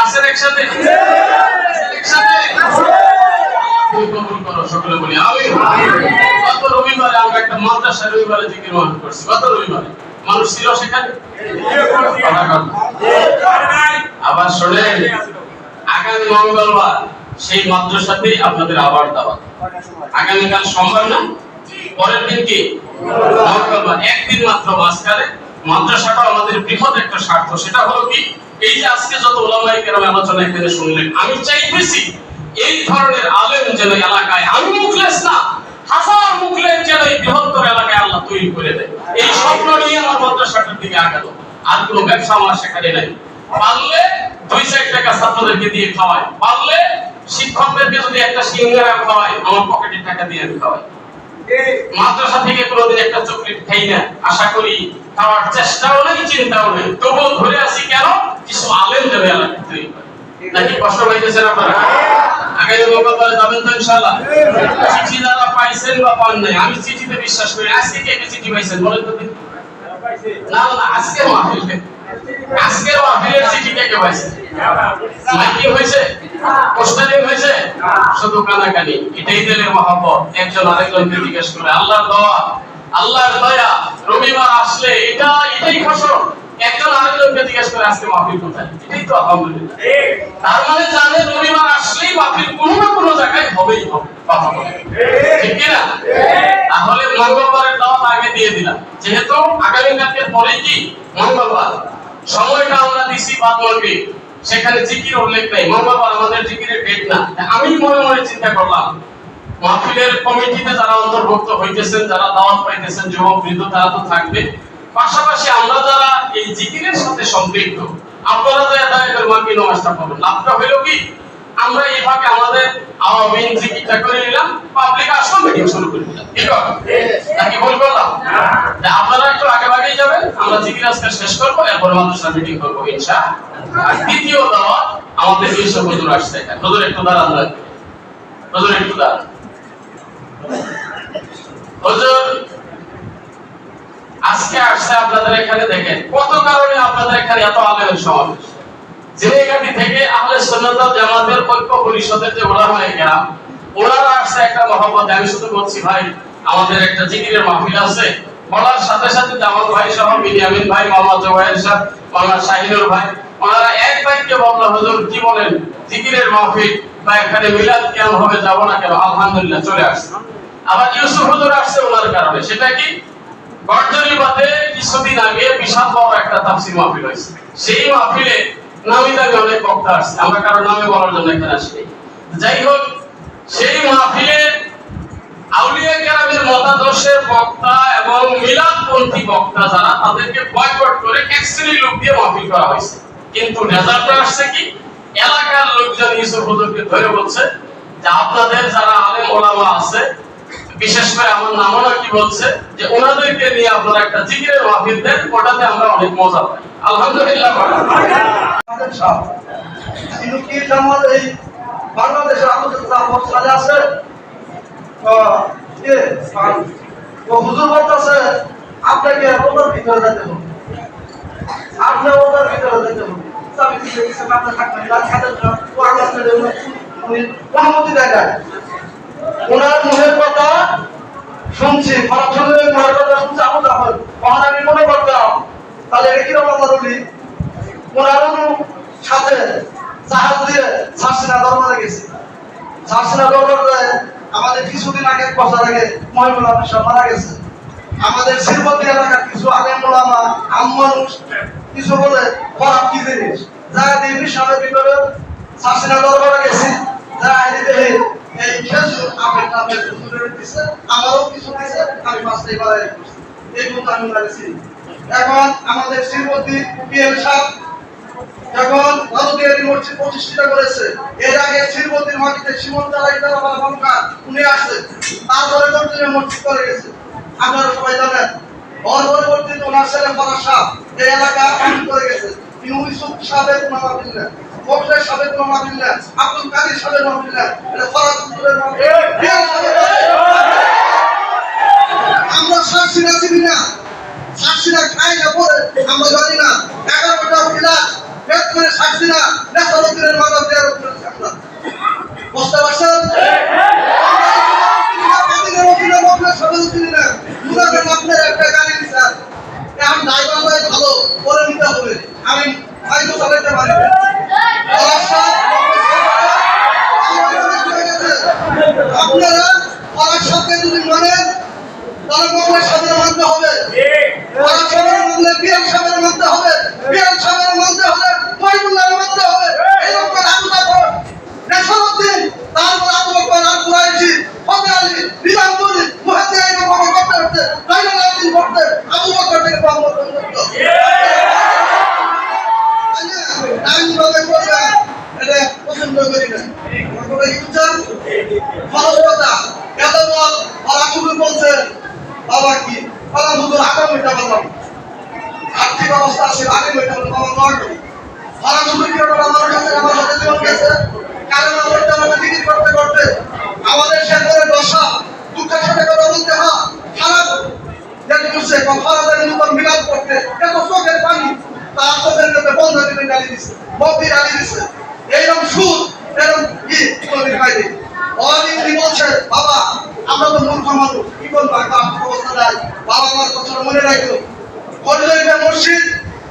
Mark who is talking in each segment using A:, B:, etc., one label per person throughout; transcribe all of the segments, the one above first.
A: আসেন একসাথে, একসাথে কবুল করো, সকলে বলি আমিন। গত রবিবারে আমরা একটা মাদ্রাসা রবিবারে জিকির মাহফিল করছি। গত রবিবারে মানুষ ছিল সেখানে? আবার শোনেন, আগামী মঙ্গলবার সেই মাদ্রাসাতেই আপনাদের আবার দাওয়াত। আগামীকাল সোমবার না, পরের দিন কি মঙ্গলবার, একদিন মাত্র মাঝখানে। মাদ্রাসাটা আমাদের বৃহৎ একটা স্বার্থ, সেটা হলো কি, এই যে আজকে যত ওলামায়ে কেরাম আলোচনা এখানে শুনলেন, আমি চাইতেছি এই ধরনের আলেম যেন এলাকায়, আমি মুখলেস না, হাজার মুখলেস যেন এই বৃহত্তর এলাকায় আল্লাহ তৈরি করে দেয়। এই স্বপ্ন নিয়ে আমার মাদ্রাসাটার দিকে আগালো। আর কোনো ব্যবসা আমার সেখানে নাই। পারলে 2-4 টাকা ছাত্রদেরকে দিয়ে খাওয়াই, পারলে শিক্ষকদেরকে যদি একটা সিঙ্গারা খাওয়াই, আমার পকেটের টাকা দিয়ে আমি খাওয়াই। মাদ্রাসা থেকে কোনোদিন একটা চকলেট খাই না, আশা করি খাওয়ার চেষ্টাও নেই, চিন্তাও নেই। তবুও ধরে আসি কেন? কিছু আলেম যাবে এলাকা তৈরি করে। নাকি কষ্ট পাইতেছেন আপনারা? আগামী মঙ্গলবারে যাবেন তো ইনশাআল্লাহ? চিঠি যারা পাইছেন বা পান নাই, আমি চিঠিতে বিশ্বাস করি। আজকে কে চিঠি পাইছেন বলেন তো? না না, আজকে মাহফিলে, আজকের মাহফিলের চিঠি কে পাইছেন? মাইকিং হয়েছে, পোস্টারিং হয়েছে, শুধু কানাকানি। এটাই দিলের মহব্বত, একজন আরেকজনকে জিজ্ঞেস করে। আল্লাহর দোয়া, আল্লাহর দয়া, রবিবার আসলে এটাই ফসল। একজন আরেকজনকে জিজ্ঞেস করে আজকে মাহফিল কোথায়, এটাই তো আলহামদুলিল্লাহ। তার মানে জানে রবিবার আসলেই মাহফিল কোনো না কোনো জায়গায় হবেই হবে, কথা বলে ঠিক কি না? তাহলে মঙ্গলবারের দাওয়াত আগে দিয়ে দিলাম, যেহেতু আগামীকালকের পরেই কি মঙ্গলবার, সময়টা আমরা দিছি বাদ মাগরিব, সেখানে জিকির উল্লেখ নাই। মঙ্গলবার আমাদের জিকিরের ডেট না। আমি মনে মনে চিন্তা করলাম, মাহফিলের কমিটিতে যারা অন্তর্ভুক্ত হইতেছেন, যারা দাওয়াত পাইতেছেন, যুবক বৃদ্ধ, তারা তো থাকবে। পাশাপাশি আমরা যারা এই জিকিরের সাথে সম্পৃক্ত, আপনারা তো দয়া করে মাকে নমস্কার করবেন। লাভটা হইল কি, আমরা এইভাবে আমাদের আওয়ামী জিকিরটা করে নিলাম, পাবলিক আসল মিটিং শুরু করে দিলাম। ঠিক আছে নাকি ভুল করলাম? আপনারা একটু আগে আগেই যাবেন, আমরা জিকির আজকে শেষ করবো, এরপর মাদ্রাসা মিটিং করবো ইনশাআল্লাহ। আর দ্বিতীয় দাওয়াত আমাদের বিশ্ব হুজুর আসছে। হুজুর একটু দাঁড়ান, হুজুর একটু দাঁড়ান। হুজুর আজকে আসছে আপনাদের এখানে, দেখেন কত কারণে আপনাদের এখানে এত আলেমের সমাবেশ। যে জায়গাটি থেকে আহলে সুন্নাত ওয়াল জামাতের ঐক্য পরিষদের যে ওলামায়ে কেরাম, ওনারা আসছে একটা মহব্বত। আমি শুধু বলছি ভাই, আমাদের একটা জিকিরের মাহফিল আছে, বলার সাথে সাথে জামাত ভাই সহ বিনিয়ামিন ভাই, মোহাম্মদ জওয়াহির সাহেব, মাওলানা শাহিনুর ভাই, ওনারা এক বাক্যে বললো, হুজুর কি বলেন, জিকিরের মাহফিল বা এখানে মিলাদ কেন হবে, যাব না কেন? আলহামদুলিল্লাহ চলে আসছে। আবার ইউসুফ হুজুর আসছে ওনার কারণে, সেটা কি, গর্জনীবাদে কিছুদিন আগে বিশাল বড় একটা তাফসীর মাহফিল হয়েছে। সেই মাহফিলে নামি দামি অনেক বক্তা আসছে, আমরা কারো নামে বলার জন্য এখানে আসি। যাই হোক, সেই মাহফিলে আউলিয়া কেরামের মতাদর্শের বক্তা এবং মিলাদপন্থী বক্তা যারা, তাদেরকে বয়কট করে এক শ্রেণীর লোক দিয়ে মাহফিল করা হয়েছে। কিন্তু রেজাল্টটা আসছে কি, এলাকার লোকজন ইউসুফ হুজুরকে ধরে বলছে যে আপনাদের যারা আলেম ওলামা আছে, বিশেষ করে আমার নামও কি বলছে যে ওনাদেরকে নিয়ে আপনারা একটা জিকিরের মাহফিল দেন, ওটাতে আমরা অনেক মজা পাই। আলহামদুলিল্লাহ।
B: কিন্তু কি জামাত এই বাংলাদেশের আমাদের জামাত সাজা আছে, হুজুর বলতেছে আপনাকে ওটার ভিতরে যেতে হবে, আপনি ওটার ভিতরে যেতে হবে, আপনার থাকবেন অনুমতি দেয় না। ওনার মুখের কথা শুনছি, মুখের কথা শুনছি, আমি মনে করতাম তাহলে এটা কিরকম আমরা বলি, ওনার সাথে জাহাজ দিয়ে ছাড়ছিনা দরবারে গেছি। ছাড়ছিনা দরবারে আমাদের কিছুদিন আগে, বছর আগে মহিবুল আহমেদ সাহেব মারা গেছে। আমাদের শ্রীমতী এলাকার কিছু আলেম ওলামা আম মানুষ কিছু বলে খারাপ কি জিনিস, যারা দিবি সামনের ভিতরে ছাড়ছিনা দরবারে গেছি, যারা দেখে এই খেজুর আপেল টাপেল হুজুরের দিছে, আমারও কিছু দিছে, আমি পাঁচটাই বাড়াই করছি, এই মতো আমি লাগছি। এখন আমাদের শ্রীমতী পিএম সাহেব যখন ভারতীয় মসজিদ প্রতিষ্ঠিত করেছে, এর আগে শ্রীমতীর মাটিতে সীমন্ত উনি আসছে, তারপরে দর্জনের মসজিদ করে গেছে। আপনারা সবাই জানেন, পরবর্তীতে ওনার ছেলে ফরাজ সাহেব এই এলাকা অনেক করে গেছে। ইউসুফ সাহেবের কোনো মাহফিল না, ফখরের সাহেবের কোনো মাহফিল না, আব্দুল কাদের সাহেবের মাহফিল না, এটা ফরাজ হুজুরের মাহফিল। আমরা সাক্ষীরা চিনি না, সাক্ষীরা খাই না পরে আমরা জানি না। 11টা মিলাদ বেদ করে সাক্ষীরা নেশারোগীরা যেতে পারি আপনারা পড়ার সাথে যদি মানেন তাহলে মোগলের সাথে মানতে হবে পড়ার সাথে মানলে বিয়াল সাহেবের মানতে হবে বিয়াল সাহেবের মানতে হলে মহিবুল্লাহ মানতে হবে এইরকম করে আবু জাফর নেশাউদ্দিন তারপর আবু বকর আর কুরাইশি ফতে আলী বিরামপুরি মুহাদ্দিস এরকম করতে করতে লাইলাল আলামিন করতে আবু বকর থেকে মোহাম্মদ পর্যন্ত আমি ভাবে করবে এটা পছন্দ করি না কথা কি বুঝছেন ফরজ কথা এত বল আর শুরু বলছে বাবা কি বাবা হুজুর আগাম এটা বললাম আর্থিক অবস্থা আছে আগাম এটা বললাম বাবা নয় আর শুরু কি ওটা আমার কাছে আমার সাথে জীবন গেছে কারণ আমরা জিকির করতে করতে আমাদের সাথে দশা দুঃখের সাথে কথা বলতে হয় খারাপ যেটা বুঝছে ফরাদের নতুন মিলাদ করতে এত চোখের পানি তার চোখের মধ্যে বন্ধ দিতে গালি দিচ্ছে মন্দির গালি দিচ্ছে এইরকম সুর এরকম কি নদীর বাইরে অনেক বলছে বাবা আমরা তো মূর্খ মানুষ কি বলবো একটা অবস্থা নাই বাবা আমার কথা মনে রাখলো কলেজের মসজিদ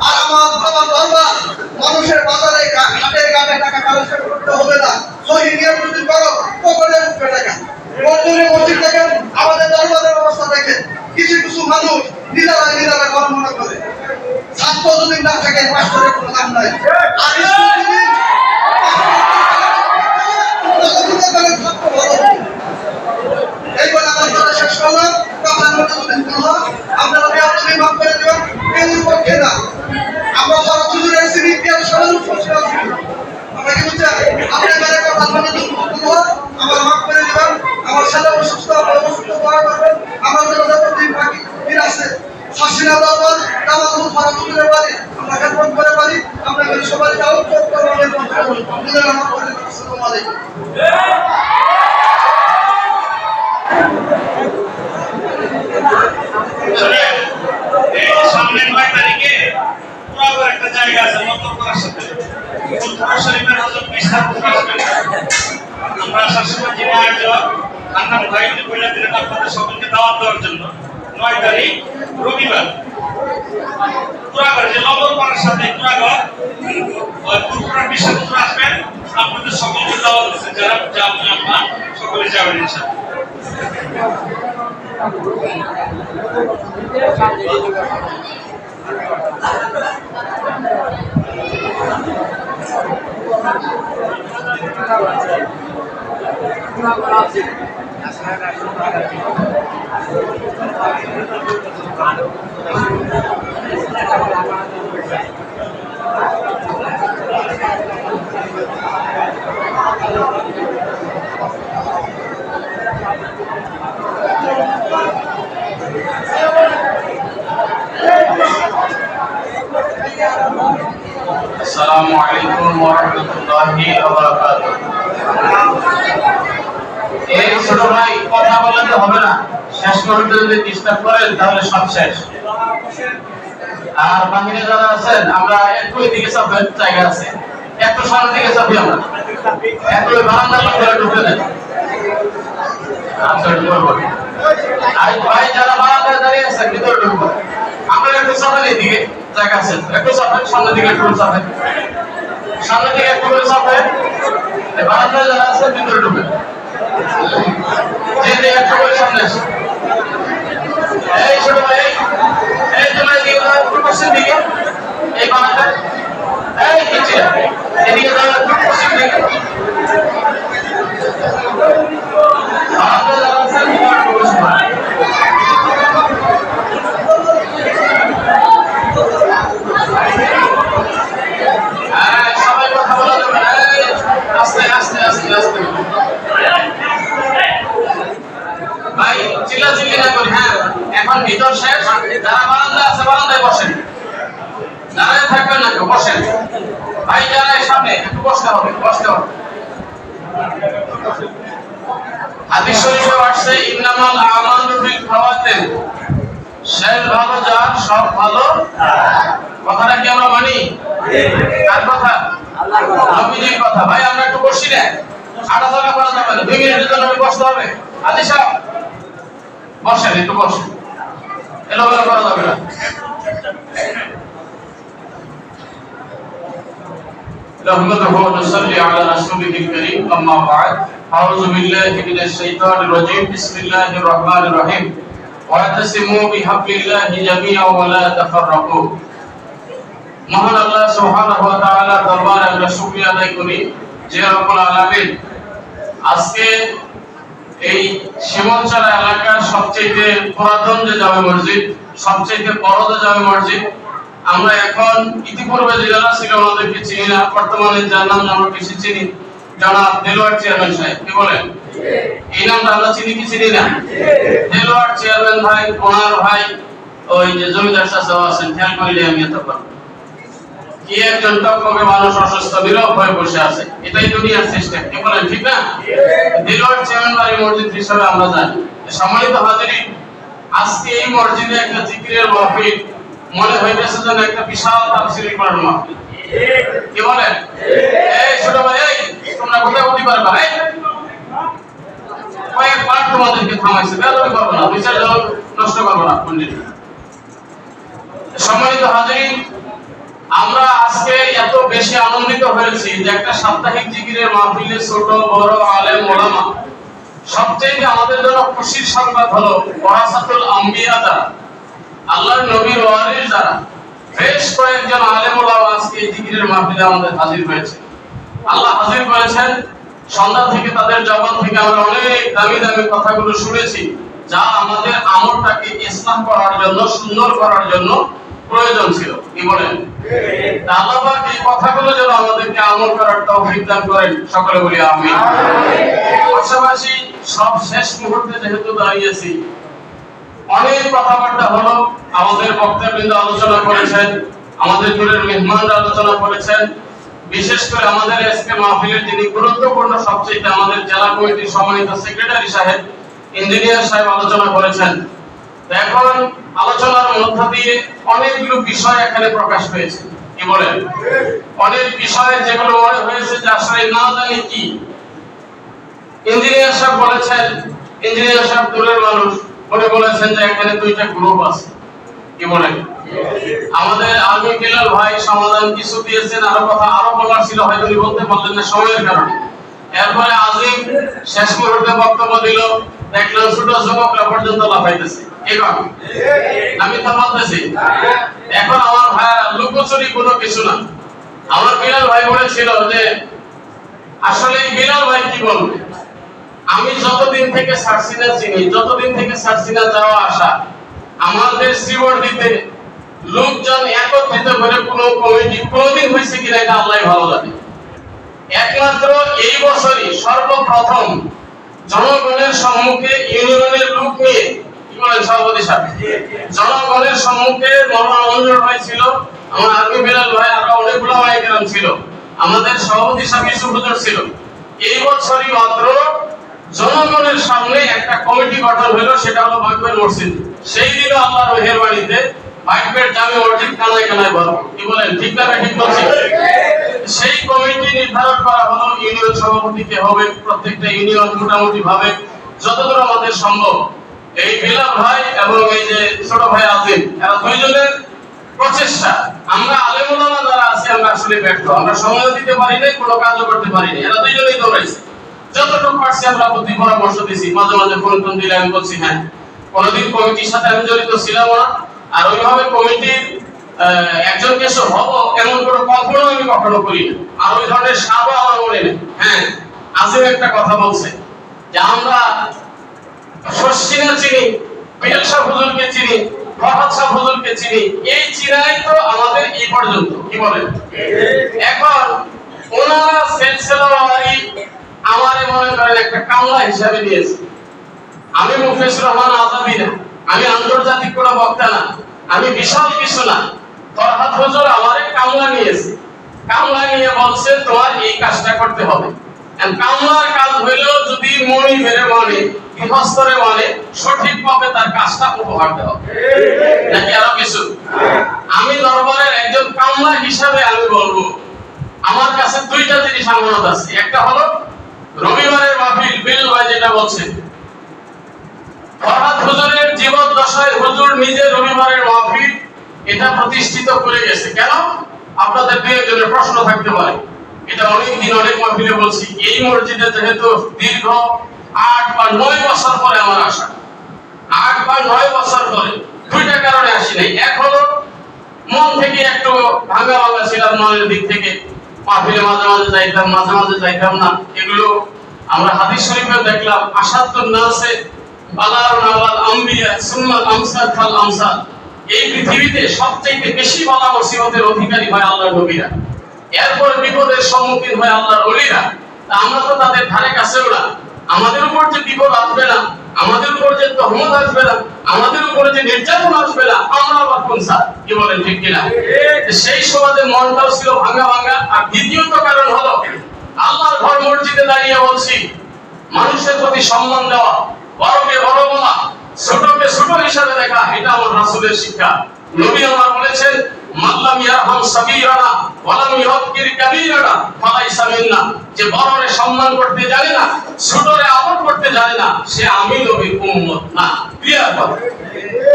B: আর আমার বাবা দরবার মানুষের বাজারে হাটে ঘাটে টাকা কালেকশন করতে হবে না সহি নিয়ম যদি করো পকেটে উঠবে টাকা কলেজের মসজিদ দেখেন আমাদের দরবারের অবস্থা দেখেন কিছু কিছু মানুষ নিজেরা ঘর মনে করে ছাত্র যদি না থাকে মাস্টারের কোনো দাম নাই আর এই বলে আমার কথা শেষ করলাম কথার মধ্যে যদি ভুল হয় আপনারা আপনি মাফ করে দেবেন কেউ পক্ষে না আমরা সারা সুযোগের সিরিয়াল সবাই আমরা কি বুঝছেন আপনার মেরে কথার মধ্যে যদি ভুল হয় আমার মাফ করে দেবেন আমার ছেলে অসুস্থ করা করবেন আমার জন্য যতদিন বাকি দিন আছে শাসিনা দরবার তামাকুল ফারাতুলের বাড়ি আমরা খেদমত করে পারি আমরা সবাই যাও চোখ করে বুঝলেন আমার করে আসসালামু আলাইকুম
C: এই সামনের 9 তারিখে পুরো একটা জায়গা আছে নতুন করার সাথে পুরো শরীফের হযরত বিশাল আসবেন আমরা শাসন জিনা আয়োজক আন্নাম ভাই বলে দিলেন আপনাদের সকলকে দাওয়াত দেওয়ার জন্য 9 তারিখ রবিবার পুরাগড় যে লবর করার সাথে পুরাগড় ওই পুরো বিশাল আসবেন আপনাদের সকলকে দাওয়াত দিচ্ছেন যারা যাবেন আপনারা সকলে যাবেন ইনশাআল্লাহ
A: আসসালামু আলাইকুম ওয়া রাহমাতুল্লাহি ওয়া বারাকাতুহু এই ছোট ভাই কথা বলতে হবে না শেষ করতে যদি ডিস্টার্ব করেন তাহলে সব শেষ আর বাহিরে যারা আছেন আমরা একটু এদিকে সবের জায়গা আছে একটু সামনে দিকে যাবি আমরা একটু বারান্দার ভিতরে ঢুকে নেন আচ্ছা করব আর ভাই যারা বারান্দায় দাঁড়িয়ে আছেন ভিতরে ঢুকবো আমরা একটু সামনের দিকে জায়গা আছে একটু সামনের দিকে একটু সামনের দিকে একটু সামনে বারান্দায় যারা আছে ভিতরে ঢুকে যে একটু করে সামনে আসে এই ছোট ভাই এই তোমার দিকে একটু পশ্চিম দিকে এই বারান্দা এই নিচে এদিকে যারা একটু পশ্চিম দিকে বারান্দা যারা আছে ভিতরে ঢুকে সবাই কথা বলা যাবে না আস্তে আস্তে আস্তে আস্তে ভাই চিল্লাচিল্লি না করি হ্যাঁ এখন ভিতর শেষ যারা বারান্দা আছে বারান্দায় বসেন দাঁড়ায় থাকবেন না কেউ বসেন ভাই যারা সামনে একটু বসতে হবে হাদিস শরীফে আসছে ইন্নামাল আমালু বিল খাওয়াতিন শেষ ভালো যার সব ভালো কথাটা কি আমরা মানি কার কথা নবীজির কথা ভাই আমরা একটু বসি না হাঁটাচলা করা যাবে না 2 মিনিটের জন্য বসতে হবে আদি সাহেব বসেন একটু বসেন এলোমেলো করা যাবে না نحمده ونصلي على رسوله الكريم أما بعد أعوذ بالله من الشيطان الرجيم بسم الله الرحمن الرحيم واعتصموا بحبل الله جميعا ولا تفرقوا মহান আল্লাহ সুবহানাহু ওয়া তাআলার দরবারে আমরা শুকরিয়া আদায় করি যে রব্বুল আলামিন আজকে এই শিমলচর এলাকার সবচেয়ে পুরাতন যে জামে মসজিদ, সবচেয়ে বড় যে জামে মসজিদ, আমরা এখন ইতিপূর্বে যারা ছিল ওনাদেরকে চিনি না, বর্তমানে যার নাম আমরা বেশি চিনি জনাব দেলোয়ার চেয়ারম্যান সাহেব, কি বলেন? এই নামটা আমরা চিনি কি চিনি না? দেলোয়ার চেয়ারম্যান ভাই, ওনার ভাই ওই যে জমিদার চাচা আছেন, খেয়াল করিলে আমি এত পারবো কি একজন টকটকে মানুষ অসুস্থ নীরব হয়ে বসে আছে, এটাই দুনিয়ার সিস্টেম, কি বলেন? ঠিক না? দেলোয়ার চেয়ারম্যান বাড়ি মসজিদ হিসেবে আমরা জানি। সম্মানিত হাজিরিন, আজকে এই মসজিদে একটা জিকিরের মাহফিল মনে হইতেছে যেন একটা বিশাল তাফসীর করার মাহফিল, কি বলেন? এই ছোট ভাই, এই তোমরা কোথায় বলতে পারবা? এই কয়েক পার্ট তোমাদেরকে থামাইছে, বেরোতে পারবো না, বিচার জল নষ্ট করবো না পণ্ডিত। সম্মানিত হাজিরিন, আমরা আজকে এত বেশি আনন্দিত হয়েছি যে একটা সাপ্তাহিক জিকিরের মাহফিলে ছোট বড় আলেম ওলামা সবচেয়ে আমাদের জন্য খুশির সংবাদ হলো ওয়ারাসাতুল আম্বিয়া যারা, আল্লাহর নবীর ওয়ারিস যারা, বেশ কয়েকজন আলেম ওলামা আজকে এই জিকিরের মাহফিলে আমাদের হাজির হয়েছে। আল্লাহ হাজির করেছেন, সন্ধ্যা থেকে তাদের জবান থেকে আমরা অনেক দামি দামি কথাগুলো শুনেছি যা আমাদের আমলটাকে ইসলাম করার জন্য, সুন্দর করার জন্য প্রয়োজন ছিল, কি বলেন? আল্লাহ পাক এই কথাগুলো যেন আমাদেরকে আমল করার তৌফিক দান করেন, সকলে বলি আমিন। পাশাপাশি সব শেষ মুহূর্তে যেহেতু দাঁড়িয়েছি, অনেক কথাবার্তা হলো, আমাদের বক্তাবৃন্দ আলোচনা করেছেন, আমাদের দূরের মেহমানরা আলোচনা করেছেন, বিশেষ করে আমাদের আজকে মাহফিলের যিনি গুরুত্বপূর্ণ সবচেয়ে আমাদের জেলা কমিটির সম্মানিত সেক্রেটারি সাহেব, ইঞ্জিনিয়ার সাহেব আলোচনা করেছেন। এখন আলোচনার মধ্য দিয়ে অনেকগুলো বিষয় এখানে প্রকাশ পেয়েছে, কি বলেন? অনেক বিষয় যেগুলো মনে হয়েছে যে আসলে না জানি কি। ইঞ্জিনিয়ার সাহেব বলেছেন, ইঞ্জিনিয়ার সাহেব দূরের মানুষ, উনি বলেছেন যে এখানে দুইটা গ্রুপ আছে, কি বলেন? আমাদের আর্মি বিলাল ভাই সমাধান কিছু দিয়েছেন, আরো কথা আরো বলার ছিল, হয়তো উনি বলতে পারলেন না সময়ের কারণে। এরপরে আজিম শেষ মুহূর্তে বক্তব্য দিল, দেখলাম ছোট যুবকরা পর্যন্ত লাফাইতেছে, আমি তো বলতেছি। এখন আমার ভাই লুকোচুরি কোনো কিছু না। আমার বিলাল ভাই বলেছিল যে আসলে বিলাল ভাই কি বলবে, আমি যতদিন থেকে সার্সিনা চিনি, যতদিন থেকে সার্সিনা যাওয়া আসা, আমাদের শ্রীবর্ধীতে লোকজন একত্রিত করে কোনো কমিটি কোনোদিন হয়েছে কিনা এটা আল্লাহ ভালো জানে। একমাত্র এই বছরই সর্বপ্রথম জনগণের সম্মুখে ইউনিয়নের লোক নিয়ে, কি বলেন সভাপতি সাহেব, জনগণের সম্মুখে মনোনয়ন হয়েছিল। আমার আর্মি বিলাল ভাই আরো অনেকগুলো মাইকেরাম ছিল, আমাদের সভাপতি সাহেব ইউসুফ হুজুর ছিল। এই বছরই মাত্র জনগণের সামনে একটা কমিটি গঠন হলো, সেটা হলো ভাগবের মসজিদ। সেই দিনও আল্লাহর মেহেরবানিতে ভাগবের জামে মসজিদ কানায় কানায় ভরপুর, কি বলেন? ঠিক না ঠিক বলছি? সেই কমিটি নির্ধারণ করা হলো ইউনিয়ন সভাপতি কে হবে, প্রত্যেকটা ইউনিয়ন মোটামুটি ভাবে যতদূর আমাদের সম্ভব এই বিলাল ভাই এবং এই যে ছোট ভাই আজিম, এরা দুইজনের প্রচেষ্টা। আমরা আলেম ওলামা যারা আছি আমরা আসলে ব্যর্থ, আমরা সময় দিতে পারি না, কোনো কাজও করতে পারি না। এরা দুইজনেই দৌড়াইছে, যতটুকু পারছি আমরা বুদ্ধি পরামর্শ দিছি, মাঝে মাঝে ফোন টোন দিলে আমি বলছি হ্যাঁ। কোনোদিন কমিটির সাথে আমি জড়িত ছিলাম না, আর ওইভাবে কমিটির একজন কিছু হব এমন কোনো কখনো আমি কখনো করি না, আর ওই ধরনের সাবও আমার মনে নেই। হ্যাঁ, আজিম একটা কথা বলছে যে আমরা শশিনা চিনি, বিলাল শাহ হুজুরকে চিনি, ফরহাদ শাহ হুজুরকে চিনি, এই চিনাই তো আমাদের এই পর্যন্ত, কি বলেন? এখন ওনারা সিলসিলাওয়ারি আমারে মনে করেন একটা কামলা হিসাবে নিয়েছে। আমি মুফতির রহমান আজাদি না, আমি আন্তর্জাতিক কোনো বক্তা না, আমি বিশাল কিছু না। ফরহাদ হুজুর আমারে কামলা নিয়েছে, কামলা নিয়ে বলছে তোমার এই কাজটা করতে হবে। কামলার কাজ হইল যদি মনি মেরে মানে গৃহস্থরে মানে সঠিকভাবে তার কাজটা উপহার দেওয়া, নাকি আরো কিছু? আমি দরবারের একজন কামলা হিসাবে আমি বলবো আমার কাছে দুইটা জিনিস আমানত আছে। একটা হলো রবিবারের মাহফিল, বিলাল ভাই যেটা বলছেন, ফরহাদ হুজুরের জীবদ্দশায় হুজুর নিজে রবিবারের মাহফিল এটা প্রতিষ্ঠিত করে গেছে। কেন? আপনাদের দুই একজনের প্রশ্ন থাকতে পারে এটা অনেকদিন অনেক মাহফিলে বলছি, এই মসজিদে যেহেতু দীর্ঘ 8 বা 9 বছর পরে আমার আসা, 8 বা 9 বছর পরে, দুইটা কারণে আসি নাই। এখনো মন থেকে একটু ভাঙা ভাঙা ছিলাম, মনের দিক থেকে মাহফিলে মাঝে মাঝে যাইতাম, মাঝে মাঝে যাইতাম না। এগুলো আমরা হাদিস শরীফে দেখলাম, আসাদুন নাসে বালাউন আলাল আম্বিয়া সুম্মাল আমসাল ফাল আমসাল। এই পৃথিবীতে সবচেয়ে বেশি বালা মুসিবতের অধিকারী হয় আল্লাহর নবীরা, এরপর বিপদের সম্মুখীন হয় আল্লাহর ওলিরা। আমরা তো তাদের ধারে কাছেও না। আমাদের উপর যে বিপদ আসবে না, আমাদের উপর যে তহমত আসবে না, আমাদের উপর যে নির্যাতন আসবে না, আমরা আবার কোন স্যার, কি বলেন ঠিক কিনা? সেই সমাজে মনটাও ছিল ভাঙা ভাঙা। আর দ্বিতীয়ত কারণ হলো, আল্লাহর ঘর মসজিদে দাঁড়িয়ে বলছি, মানুষের প্রতি সম্মান দেওয়া, বড়কে বড় বলা, ছোটকে ছোট হিসাবে দেখা, এটা আমার রাসূলের শিক্ষা। নবী আমার বলেছেন, মাল্লাম ইয়ারহাম সাগীরানা ওয়ালাম ইউক্কির কাবীরানা ফালাইসা মিন্না। যে বড়রে সম্মান করতে জানে না, ছোটরে আদর করতে জানে না, সে আমি নবীর উম্মত না। ক্লিয়ার কথা?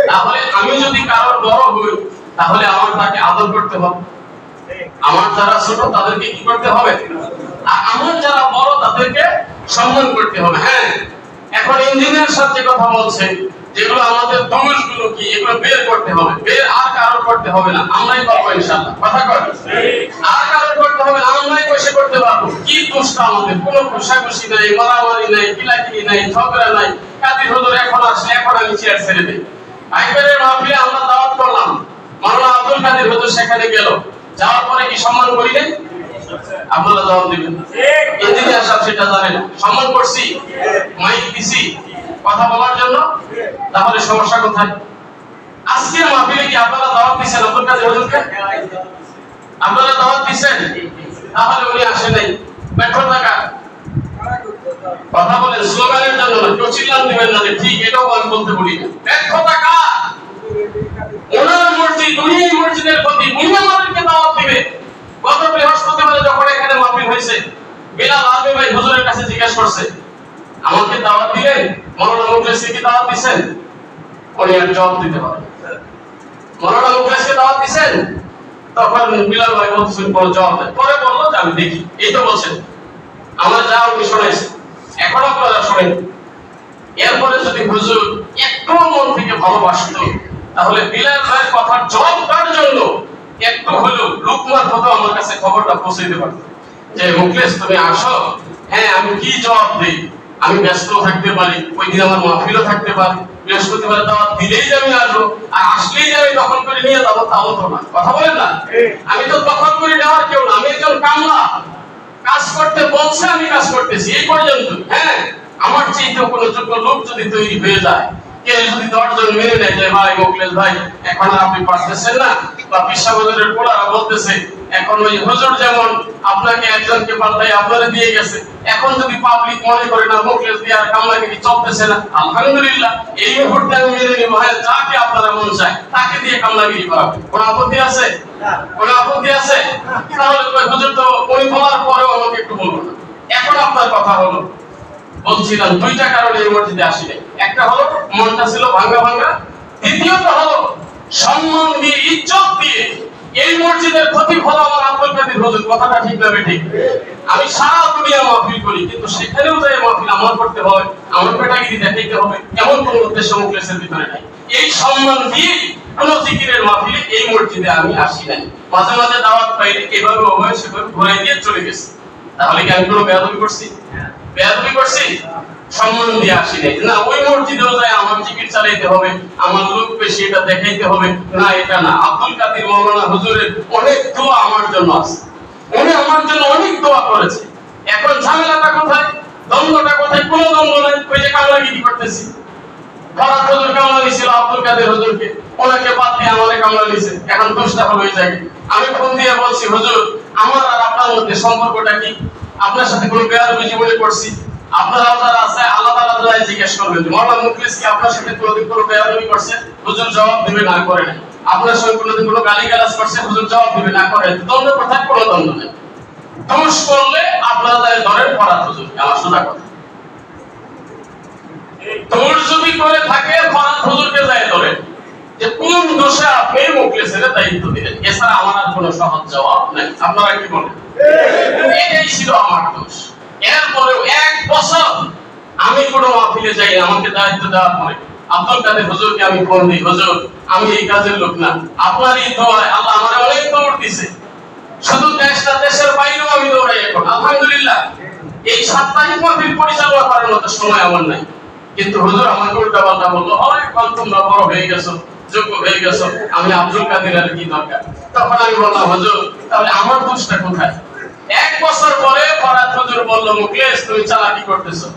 A: তাহলে আমি যদি কারোর বড় হই, তাহলে আমার তাকে আদর করতে হবে। আমার যারা ছোট তাদেরকে কি করতে হবে? আর আমার যারা বড় তাদেরকে সম্মান করতে হবে। হ্যাঁ, এখন ইঞ্জিনিয়ার সাহেব যে কথা বলছেন, যেগুলো আমাদের দোষগুলো কি, এগুলো বের করতে হবে। বের আর কারো করতে হবে না, আমরাই পারবো ইনশাআল্লাহ। কথা কয়? আর কারো করতে হবে না, আমরাই বসে করতে পারবো। কি দোষটা আমাদের? কোনো ঘুষাঘুষি নাই, মারামারি নাই, কিলাকিলি নাই, ঝগড়া নাই। কাদির হুজুর এখন আসলে এখন আমি চেয়ার ছেড়ে দিই। আইবারের মাহফিলে আমরা দাওয়াত করলাম, মাওলানা আব্দুল কাদের হুজুর সেখানে গেল, যাওয়ার পরে কি সম্মান করি নাই? আপনারা জবাব দিবেন। ইঞ্জিনিয়ার সাহেব সেটা জানেন, সম্মান করছি, মাইক দিছি কথা বলার জন্য। তাহলে সমস্যা কোথায়? আজকের মাহফিলে কি আপনারা দাওয়াত দিয়েছেন আব্দুল কাদের হুজুরকে? আপনারা দাওয়াত দিয়েছেন? তাহলে উনি আসে নাই, ব্যর্থতা কার? কথা বলেন, স্লোগানের জন্য না, কেউ চিল্লান দিবেন না যে ঠিক, এটাও আমি বলতে বলি না। ব্যর্থতা কার? ওনার মসজিদ, উনি এই মসজিদের প্রতি, উনি আমাদেরকে দাওয়াত দিবে। গত বৃহস্পতিবারে যখন এখানে মাহফিল হয়েছে, বিলাল আলমী ভাই হুজুরের কাছে জিজ্ঞাসা করছে, আমাকে দাওয়াত দিলেন? মাওলানা মুখলেসকে কি দাওয়াত দিয়েছেন? উনি আর জবাব দিতে পারেন। মাওলানা মুখলেসকে দাওয়াত দিয়েছেন? তখন বিলাল ভাই বলছেন কোন জবাব দেয়। পরে বললো যে আমি দেখি। এই তো বলছেন, আমরা যা উনি শোনাইছে, এখন আপনারা শোনেন। এরপরে যদি হুজুর একটু মন থেকে ভালোবাসতো, তাহলে বিলাল ভাইয়ের কথার জবাব তার জন্য একটু হলেও লোকমান হতো আমার কাছে খবরটা পৌঁছে দিতে পারতো যে মুখলেস তুমি আসো। হ্যাঁ, আমি কি জবাব দেই? আমি ব্যস্ত থাকতে পারি, ওই দিন আমার মাহফিলও থাকতে পারে, বৃহস্পতিবার দাওয়াত দিলেই যে আমি আসবো, আর আসলেই যে আমি দখল করে নিয়ে যাবো, তাও তো না। কথা বলেন না? আমি তো দখল করে নেওয়ার কেউ না, আমি একজন কামলা। কাজ করতে বলছে, আমি কাজ করতেছি, এই পর্যন্ত। হ্যাঁ, আমার চেয়ে কোনো যোগ্য লোক যদি তৈরি হয়ে যায়, কেউ যদি 10 জন মেনে নেয় যে ভাই মুখলেস ভাই এখন আপনি পারতেছেন না, বা বিশ্ববাজারের পোলারা বলতেছে এখন ওই হুজুর যেমন আপনাকে একজনকে পাল্টাই আপনারা দিয়ে গেছে, এখন যদি পাবলিক মনে করে না মুখলেস দিয়ে আর কামলাগিরি চলতেছে না, আলহামদুলিল্লাহ, এই মুহূর্তে আমি মেনে নিব, হ্যাঁ যাকে আপনারা মন চায় তাকে দিয়ে কামলাগিরি করাবে। কোনো আপত্তি আছে? কোনো আপত্তি আছে? তাহলে ওই হুজুর তো ওই বলার পরেও আমাকে একটু বলবো না। এখন আপনার কথা হলো, বলছিলাম দুইটা কারণে এই মসজিদে আসি নাই। একটা হলো মনটা ছিল ভাঙা ভাঙা, দ্বিতীয়ত হলো সম্মান দিয়ে, ইজ্জত দিয়ে এই মসজিদের ক্ষতি হলো আমার আব্দুল কাদের হুজুর। কথাটা ঠিক না ঠিক? আমি সারা দুনিয়া মাহফিল করি, কিন্তু সেখানেও যাই মাহফিল আমার করতে হবে, আমার পেটাগিরি দেখাইতে হবে, এমন কোন উদ্দেশ্য মুখলেসের ভিতরে নাই। এই সম্মান দিয়ে কোন জিকিরের মাহফিলে এই মসজিদে আমি আসি নাই। মাঝে মাঝে দাওয়াত পাইলে এভাবে ওভাবে সেভাবে ঘুরাই দিয়ে চলে গেছে। তাহলে কি আমি কোনো বেয়াদবি করছি? বেয়াদবি করছি? সম্মান দিয়ে আসি নাই না। ওই মসজিদেও যায় আমার জিকির চালাইতে হবে, আমার লোক বেশি, এটা দেখাইতে হবে না, এটা না। আব্দুল কাদের মাওলানা হুজুরের অনেক দোয়া আমার জন্য আছে, উনি আমার জন্য অনেক দোয়া করেছে। এখন ঝামেলাটা কোথায়? দ্বন্দ্বটা কোথায়? কোনো দ্বন্দ্ব নাই। ওই যে কামলাগিরি করতেছি, ফরাদ হুজুর কামলা নিছিল আব্দুল কাদের হুজুরকে, ওনাকে বাদ দিয়ে আমারে কামলা নিছে। এখন দোষটা হলো এই জায়গায়। আমি ফোন দিয়ে বলছি, হুজুর আমার আর আপনার মধ্যে সম্পর্কটা কি? আপনার সাথে কোনো বেয়াদবি জীবনে করছি? আপনারা যারা আছে আলাদা আলাদা জিজ্ঞেস করবেন, মাওলানা মুখলেস কি আপনার সাথে কোনোদিন কোনো বেয়াদবি করছে? হুজুর জবাব দিবে না, করে নাই। আপনার সঙ্গে কোনোদিন কোনো গালিগালাজ করছে? হুজুর জবাব দিবে না, করে। দ্বন্দ্ব কোথায়? কোনো দ্বন্দ্ব নেই। দোষ করলে আপনারা তাই ধরেন ফরাদ হুজুর, আমার সোজা কথা। দোষ যদি করে থাকে ফরাদ হুজুরকে যায় ধরেন, যে কোন দোষে আপনি মুখলেসের দায়িত্ব দিলেন। এছাড়া আমার আর কোনো সহজ জবাব নাই। আপনারা কি বলেন? এটাই ছিল আমার দোষ। এরপরেও 1 বছর আমি কোনো মাহফিলে যাই, আমাকে দায়িত্ব দেওয়ার পরে আব্দুল কাদের হুজুরকে আমি ফোন দিই, হুজুর আমি এই কাজের লোক না, আপনারই দোয়ায় আল্লাহ আমাকে অনেক দৌড় দিছে, শুধু দেশ না দেশের বাইরেও আমি দৌড়াই এখন আলহামদুলিল্লাহ। এই সাপ্তাহিক মাহফিল পরিচালনা করার মতো সময় আমার নাই, কিন্তু হুজুর আমাকে উল্টা পাল্টা বললো, অনেক তোমরা বড় হয়ে গেছো, যোগ্য হয়ে গেছো, আমি আব্দুল কাদের আর কি দরকার। তখন আমি বললাম, হুজুর তাহলে আমার দোষটা কোথায়? 1 বছর পরে ফরাদ হুজুর বলল, মুখলেশ তুমি চালাকি করতেছো,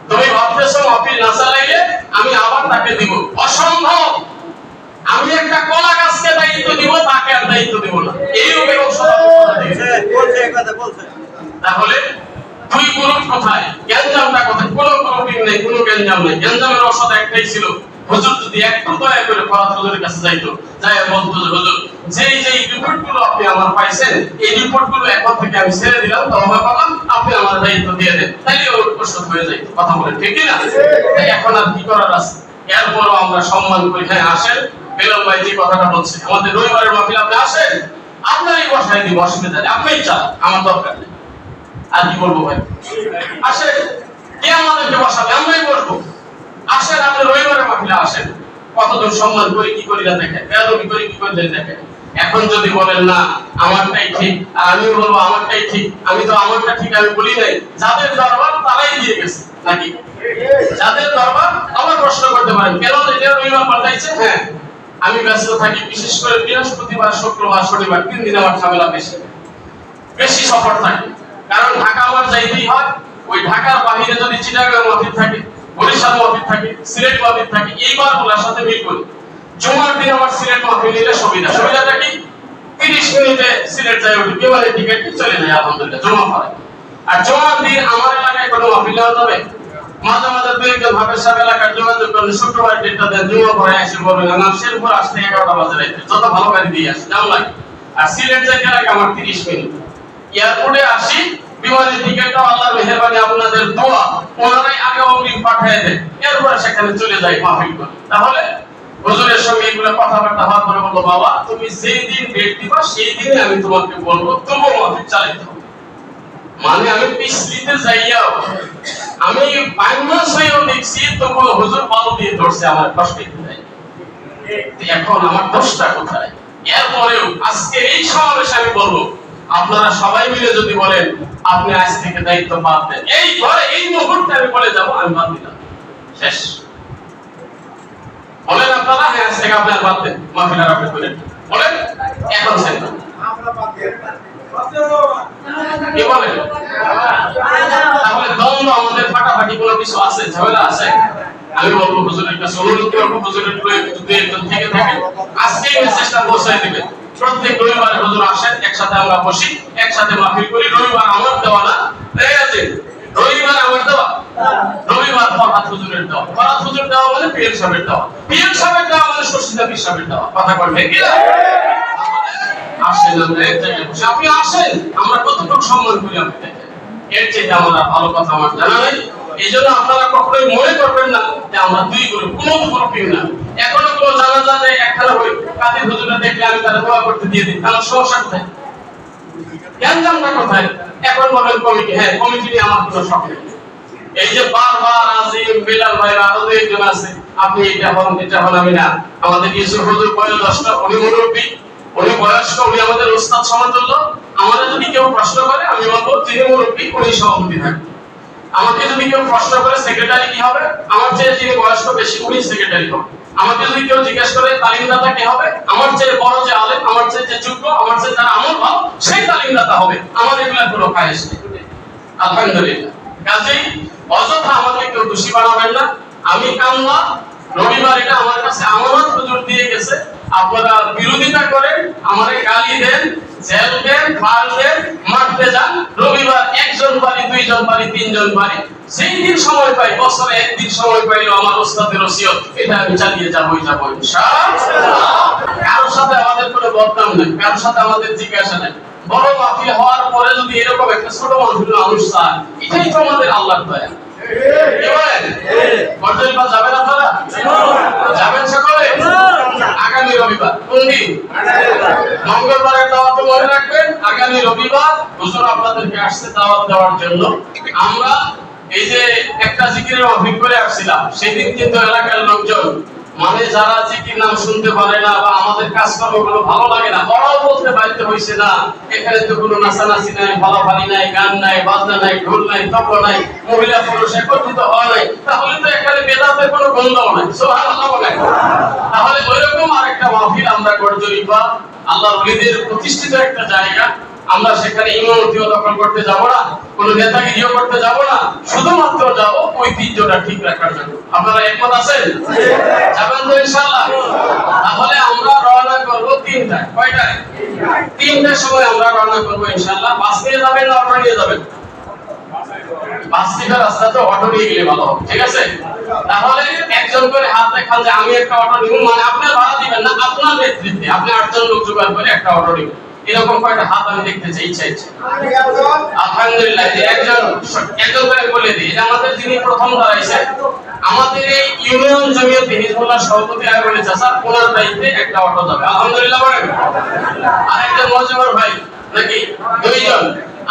A: তুমি ভাবতেছো মাহফিল না চালাইলে আমি আবার তাকে দিব, অসম্ভব। আমি একটা কলা গাছকে দায়িত্ব দিব, তাকে আর দায়িত্ব দিব না। এই রকম তাহলে দুই গ্রুপ কোথায়, গ্যাঞ্জামটা কোথায়? কোনো গ্রুপিং নেই, কোনো গ্যাঞ্জাম নেই। গ্যাঞ্জামের রসদ একটাই ছিল, হুজুর যদি একটু দয়া করে ফরাদ হুজুরের কাছে যাইতো, যাই বলতো যে হুজুর যেই যেই রিপোর্টগুলো আপনি আমার পাইছেন, এই রিপোর্টগুলো এখন থেকে আমি ছেড়ে দিলাম, তওবা করলাম, আপনি আমার দায়িত্ব দিয়ে দেন, তাইলে ওর প্রস্তুত হয়ে যায়। কথা বলে ঠিক না? এখন আর কি করার আছে? এরপরও আমরা সম্মান করি, হ্যাঁ আসেন, বেলাল ভাই যে কথাটা বলছে, আমাদের রবিবারের মাহফিল আপনি আসেন, আপনারই বসায় দিব, অসুবিধা নেই, আপনিই চান, আমার দরকার নেই। আর কি বলবো ভাই, আসেন, কে আমাদেরকে বসাবে? আমরাই বসবো, আসেন, আপনি রবিবারের মাহফিলে আসেন। কতজন সম্মান করি কি করি না দেখেন, বেয়াদবি করি কি করি দেখেন। এখন যদি বলেন না আমারটাই ঠিক, আর আমি বলবো আমারটাই ঠিক, আমি তো আমারটা ঠিক আমি বলি নাই, যাদের দরবার তারাই দিয়ে গেছে নাকি? যাদের দরবার আবার প্রশ্ন করতে পারেন, কেন এটা রবিবার পাল্টাইছে? হ্যাঁ, আমি ব্যস্ত থাকি, বিশেষ করে বৃহস্পতিবার, শুক্রবার, শনিবার 3 দিন আমার ঝামেলা বেশি সফর থাকে, কারণ ঢাকা আমার যাইতেই হয়। ওই ঢাকার বাহিরে যদি চিটাগাং মাহফিল থাকে, বরিশাল মাহফিল থাকে, সিলেট মাহফিল থাকে, এইবার ওনার সাথে মিল করি। জুমার দিন আমার সিলেট মাহফিল নিলে সুবিধাটা কি? 30 মিনিটে সিলেট যাই, ওঠি, বিমানের টিকিট চলে যায় আলহামদুলিল্লাহ জমা পড়ে। আর জমার দিন আমার এলাকায় কোনো মাহফিল নেওয়া যাবে, মাঝে মাঝে দুই একজন ভাবের সাথে এলাকার যোগাযোগ করলে শুক্রবার ডেটটা দেন, জমা পড়ে এসে বলবেন আমার শেরপুর আসতে 11টা বাজে রাইতে, যত ভালো গাড়ি দিয়ে আসে জাম লাগে। আর সিলেট যাইতে লাগে আমার 30 মিনিট। এয়ারপোর্টে আসি, বিমানের টিকিটটা আল্লাহর মেহেরবানি, আপনাদের দোয়া, ওনারাই আগে অগ্রিম পাঠিয়ে দেন, এরপরে সেখানে চলে যাই মাহফিল করে। তাহলে হুজুরের সঙ্গে এগুলো কথাবার্তা হওয়ার পরে বললো, বাবা তুমি যেই দিন ডেট দিবা সেই দিনে আমি তোমাকে বলবো, তবুও মাহফিল চালাইতে হবে। মানে আমি পিছলিতে যাইয়াও, আমি 5 মাস হয়েও দেখছি, তবুও হুজুর বালু দিয়ে ধরছে, আমার কষ্ট নাই। এখন আমার দোষটা কোথায়? এরপরেও আজকে এই সমাবেশে আমি বলবো, আপনারা সবাই মিলে যদি বলেন আপনি আজ থেকে দায়িত্ব বাদ দেন, এই ঘরে এই মুহূর্তে আমি বলে যাব আমি বাদ দিলাম, শেষ। বলেন আপনারা, হ্যাঁ আজ থেকে আপনার বাদ দেন, মাহফিলের আপনি করেন, বলেন এখন শেষ আমরা বাদ দেব, কি বলেন? তাহলে দ্বন্দ্ব আমাদের ফাটাফাটি কোনো কিছু আছে, ঝামেলা আছে? আমি বলবো হুজুরের কাছে অনুরোধ করবো, হুজুরের যদি একজন থেকে থাকে আজকে এই মেসেজটা পৌঁছায় দিবেন। প্রত্যেক রবিবারে হুজুর আসেন, একসাথে আমরা বসি, একসাথে মাহফিল করি। রবিবার আমার দেওয়া না, রবিবার আমার দেওয়া, রবিবার ফরহাদ হুজুরের দেওয়া, ফরহাদ হুজুর দেওয়া মানে পিএল সাহেবের দেওয়া, পিএল সাহেবের দেওয়া মানে শশীদা পীর সাহেবের দেওয়া। কথা বলবেন কি না? আসেন, আমরা এক জায়গায় বসে, আপনি আসেন, আমরা কতটুকু সম্মান করি আপনি দেখেন। এর চেয়ে আমরা ভালো কথা আমার জানা নেই। এই জন্য আপনারা কখনোই মনে করবেন না যে আমরা দুই গ্রুপ, কোনো গ্রুপিং না। এখনো কোনো জানাজা নেই, একখানা হই, কাদের হুজুরে দেখলে আমি তারা দোয়া করতে দিয়ে দিই, তাহলে সমস্যা কোথায়? গ্যাঞ্জামটা কোথায়? এখন বলেন কমিটি, হ্যাঁ কমিটি নিয়ে আমার কোনো শখ নেই। এই যে বারবার আজিম, বেলাল ভাই, আরো দুইজন আছে, আপনি এটা হন এটা হন, আমি না। আমাদের ইউসুফ হুজুর বয়স 10টা, উনি মুরব্বী, উনি বয়স্ক, উনি আমাদের ওস্তাদ সমতুল্য। আমাদের যদি কেউ প্রশ্ন করে আমি বলবো যিনি মুরব্বী উনি সভাপতি থাকবেন। আমাকে যদি কেউ প্রশ্ন করে সেক্রেটারি কি হবে, আমার চেয়ে যিনি বয়স্ক বেশি উনি সেক্রেটারি হবে। আমাকে যদি কেউ জিজ্ঞেস করে তালিমদাতা কে হবে, আমার চেয়ে বড় যে আলেম, আমার চেয়ে যে যোগ্য, আমার চেয়ে যারা আমল ভালো সেই তালিমদাতা হবে। আমার এগুলা কোনো খায়েশ নেই, আলহামদুলিল্লাহ। কাজেই অযথা আমাকে কেউ দোষী বানাবেন না। আমি কামলা রবিবার এটা আমার কাছে আমানত হুজুর দিয়ে গেছে, আপনারা বিরোধিতা করেন, আমারে গালি দেন, জেল দেন, ফাল দেন, মারতে যান। রবিবার একজন পারি, দুইজন পারি, তিনজন পারি, যেই দিন সময় পাই, বছরে একদিন সময় পাইলেও আমার ওস্তাদের ওসিয়ত, এটা আমি চালিয়ে যাবো ইনশাআল্লাহ। কারোর সাথে আমাদের কোনো বদনাম নেই, কারোর সাথে আমাদের জিজ্ঞাসা নেই। বড় মাহফিল হওয়ার পরে যদি এরকম একটা ছোট মাহফিল মানুষ চায়, এটাই তো আমাদের আল্লাহর দয়া। কি বলেন? বর্জরিপাত যাবেন আপনারা? যাবেন সকলে? আগামী রবিবার কোন দিন? মঙ্গলবারের দাওয়াত মনে রাখবেন। আগামী রবিবার হুজুর আপনাদেরকে আসছে দাওয়াত দেওয়ার জন্য। আমরা এই যে একটা জিকিরের অভিজ্ঞ করে আসছিলাম, সেদিন কিন্তু এলাকার লোকজন মানে যারা জিকির নাম শুনতে পারে না বা আমাদের কাজকর্মগুলো ভালো লাগে না, ওরাও বলতে বাধ্য হইছে না এখানে তো কোনো নাচানাচি নাই, ফালাফালি নাই, গান নাই, বাজনা নাই, ঢোল নাই, তবলা নাই, মহিলা পুরুষ একত্রিত হওয়া নাই, তাহলে তো এখানে বেদাতের কোনো গন্ধও নাই। সুবহানাল্লাহ বলেন। তাহলে ওইরকম আরেকটা মাহফিল আমরা গড়জরিপা আল্লাহর ওলিদের প্রতিষ্ঠিত একটা জায়গা, আমরা সেখানে ইমামতিও দখল করতে যাব না, কোন নেতাগিরিও করতে যাব না, শুধুমাত্র যাব ঐতিহ্যটা ঠিক রাখার জন্য। আপনারা একমত আছেন? যাবেন তো ইনশাআল্লাহ? তাহলে আমরা রওনা করব 3টায়। কয়টায়? 3টার সময় আমরা রওনা করব ইনশাআল্লাহ। বাস নিয়ে যাবেন না অটো নিয়ে যাবেন? বাস থেকে রাস্তা তো অটো নিয়ে গেলে ভালো হবে, ঠিক আছে? তাহলে একজন করে হাত দেখান যে আমি একটা অটো নিব, মানে আপনি ভাড়া দিবেন না, আপনার নেতৃত্বে আপনি 8 জন লোক জোগাড় করে একটা অটো নিবেন। এরকম কয়টা হাত আমি দেখতে চাই, ইচ্ছা ইচ্ছা। আলহামদুলিল্লাহ, একজন করে বলে দিই, এটা আমাদের যিনি প্রথম দাঁড়াইছে আমাদের এই ইউনিয়ন জমিয়তে হিজবুল্লাহ সভাপতি আর বলে চাচা, ওনার দায়িত্বে একটা অটো যাবে। আলহামদুলিল্লাহ বলেন। আরেকজন মজুমর ভাই নাকি 2 জন,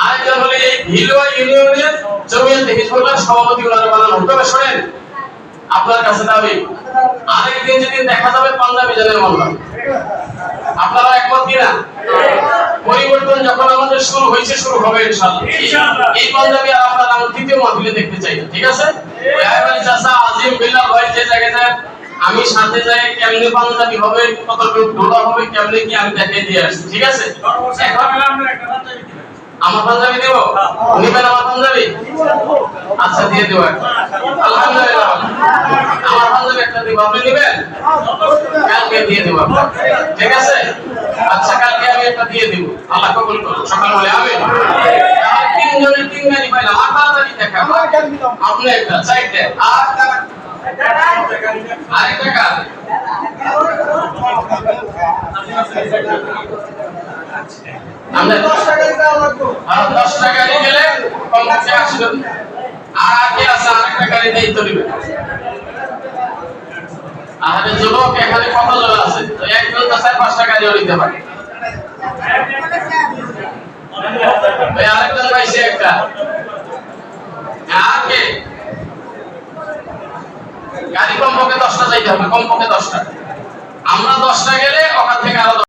A: আরেকজন হলে এই ভিলুয়া ইউনিয়নের জমিয়তে হিজবুল্লাহ সভাপতি ওনারা বানানো। তবে শুনেন, আপনার কাছে দাবি আরেকদিন যেদিন দেখা যাবে পাঞ্জাবি জানের মোল্লা, আপনারা একমত কিনা? পরিবর্তন যখন আমাদের শুরু হয়েছে, শুরু হবে ইনশাআল্লাহ। এই পাঞ্জাবি আর আমরা তৃতীয় মাহফিলে দেখতে চাই না, ঠিক আছে? চাচা আজিম বিল্লাহ ভাই যে জায়গায় যায় আমি সাথে যাই, কেমনে পাঞ্জাবি হবে, কতটুকু ঢোলা হবে, কেমনে কি আমি দেখিয়ে দিয়ে আসছি, ঠিক আছে? আমার পাঞ্জাবি দেব? নিবেন আমার পাঞ্জাবি? আচ্ছা দিয়ে দেব। আলহামদুলিল্লাহ, আমার পাঞ্জাবি একটা দিব, আপনি নিবেন? কালকে দিয়ে দেব, ঠিক আছে? আচ্ছা কালকে আমি একটা দিয়ে দিব, আল্লাহ কবুল করুন। সকাল হলে আমি 3 জনের 3 গাড়ি পাইলাম। আর তাড়াতাড়ি দেখা আপনি একটা চাইতে আর আরেকটা কাজ আমরা
B: 10 টাকা দিতে লাগবে।
A: আর 10 টাকা দিয়ে গেলে কমপক্ষে 80 জন। আর আগে আছে আরেকটা গাড়ি দায়িত্ব নেবেন। আমাদের যুবক এখানে কত জন আছে? তো একজন তো 4-5টা গাড়িও নিতে পারে। ভাই আরেকজন পাইছে একটা। আগে গাড়ি কমপক্ষে 10টা যাইতে হবে, কমপক্ষে 10টা। আমরা 10টা গেলে ওখান থেকে আরো